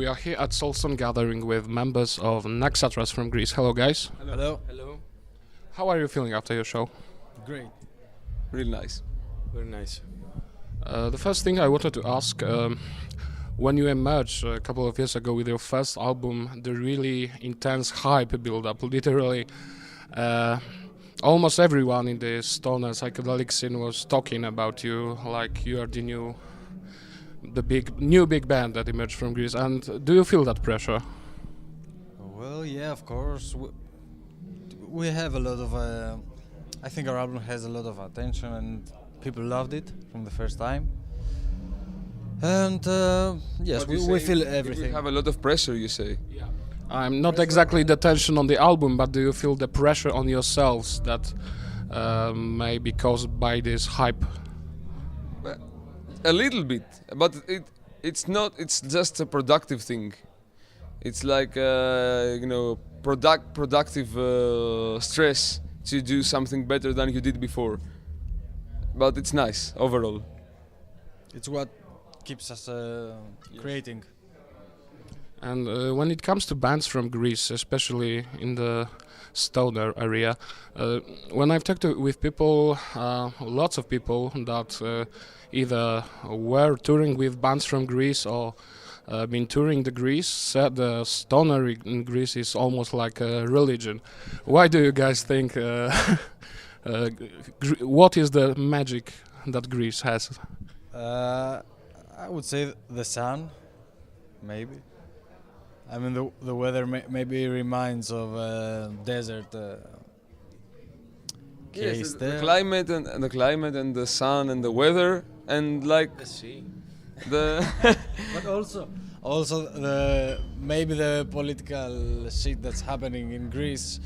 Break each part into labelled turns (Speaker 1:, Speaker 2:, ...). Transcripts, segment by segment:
Speaker 1: we are here at Soulstone Gathering with members of Naxatras from Greece. Hello, guys.
Speaker 2: Hello.
Speaker 3: Hello.
Speaker 1: How are you feeling after your show?
Speaker 2: Great.
Speaker 3: Really nice. Very nice.
Speaker 1: The first thing I wanted to ask, when you emerged a couple of years ago with your first album, the really intense hype build-up, literally almost everyone in the stoner psychedelic scene was talking about you, like you are the new big band that emerged from Greece. And do you feel that pressure?
Speaker 2: Well, yeah, of course. We have a lot of. I think our album has a lot of attention, and people loved it from the first time. And yes, we feel everything.
Speaker 3: We have a lot of pressure, you say.
Speaker 1: Yeah. I'm not exactly the tension on the album, but do you feel the pressure on yourselves that may be caused by this hype?
Speaker 3: A little bit, but it's not. It's just a productive thing. It's like productive stress to do something better than you did before. But it's nice overall.
Speaker 2: It's what keeps us creating.
Speaker 1: And when it comes to bands from Greece, especially in the stoner area, when I've talked with people, lots of people that either were touring with bands from Greece or been touring the Greece, said the stoner in Greece is almost like a religion. Why do you guys think? What is the magic that Greece has?
Speaker 2: I would say the sun, maybe. I mean, the weather maybe reminds of desert case
Speaker 3: Yes,
Speaker 2: there.
Speaker 3: the climate and the climate and the sun and the weather and like
Speaker 1: The sea.
Speaker 3: the
Speaker 2: But also maybe the political shit that's happening in Greece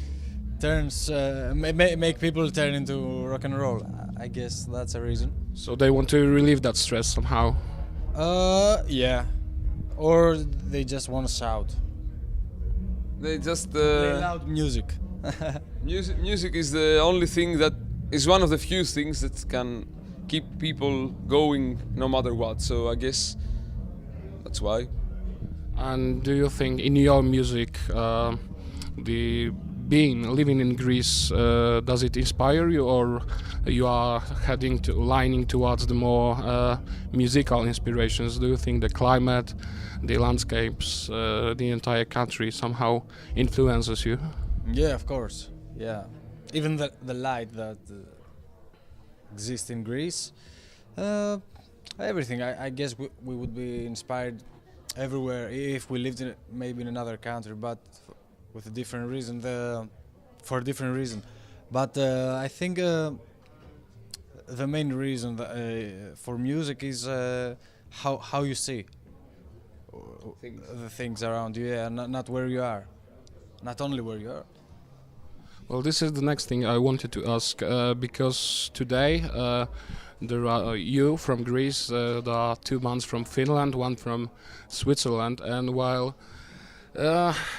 Speaker 2: turns make people turn into rock and roll. I guess that's a reason.
Speaker 1: So they want to relieve that stress somehow.
Speaker 2: Yeah, or they just want to shout.
Speaker 3: they just
Speaker 2: Play loud music.
Speaker 3: music is the only thing that is one of the few things that can keep people going no matter what. So I guess that's why.
Speaker 1: And do you think in your music, the living in Greece, does it inspire you, or you are lining towards the more musical inspirations? Do you think the climate, the landscapes, the entire country somehow influences you?
Speaker 2: Yeah, of course. Yeah, even the light that exists in Greece, everything. I guess we would be inspired everywhere if we lived maybe in another country, but with a different reason. For a different reason, but I think the main reason for music is how you see the things around you. Yeah, not where you are, not only where you are.
Speaker 1: Well, this is the next thing I wanted to ask, because today there are you from Greece, there are two bands from Finland, one from Switzerland, and while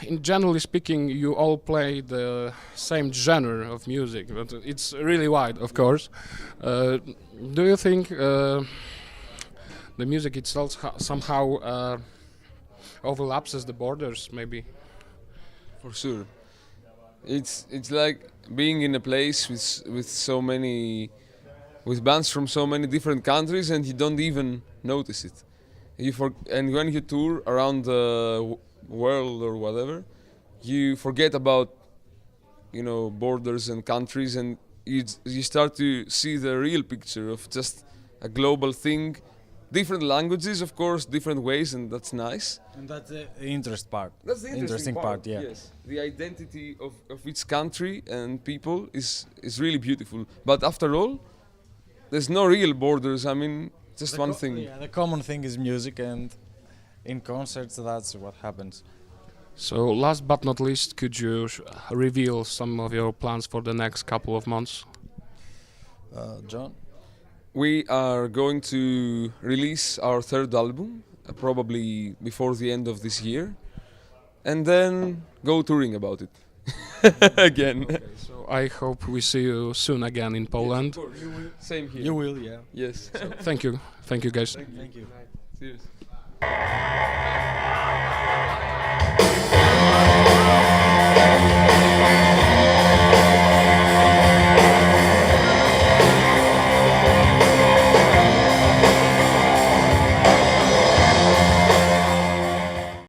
Speaker 1: in generally speaking you all play the same genre of music, but it's really wide, of course. Do you think the music itself somehow overlaps the borders, maybe?
Speaker 3: For sure. It's like being in a place with so many bands from so many different countries and you don't even notice it. And when you tour around the world or whatever, you forget about borders and countries, and you start to see the real picture of just a global thing. Different languages, of course, different ways, and that's nice.
Speaker 2: And that's the interest part.
Speaker 3: That's the interesting part.
Speaker 2: Yeah.
Speaker 3: Yes, the identity of each country and people is really beautiful. But after all, there's no real borders. I mean, just one thing.
Speaker 2: Yeah, the common thing is music, and in concerts, that's what happens.
Speaker 1: So last but not least, could you reveal some of your plans for the next couple of months?
Speaker 2: John?
Speaker 3: We are going to release our third album, probably before the end of this year, and then go touring about it again.
Speaker 1: Okay, so I hope we see you soon again in Poland.
Speaker 3: Yes, of course. Same here.
Speaker 2: You will, yeah.
Speaker 3: Yes.
Speaker 1: Thank you guys.
Speaker 2: Thank you.
Speaker 3: Cheers.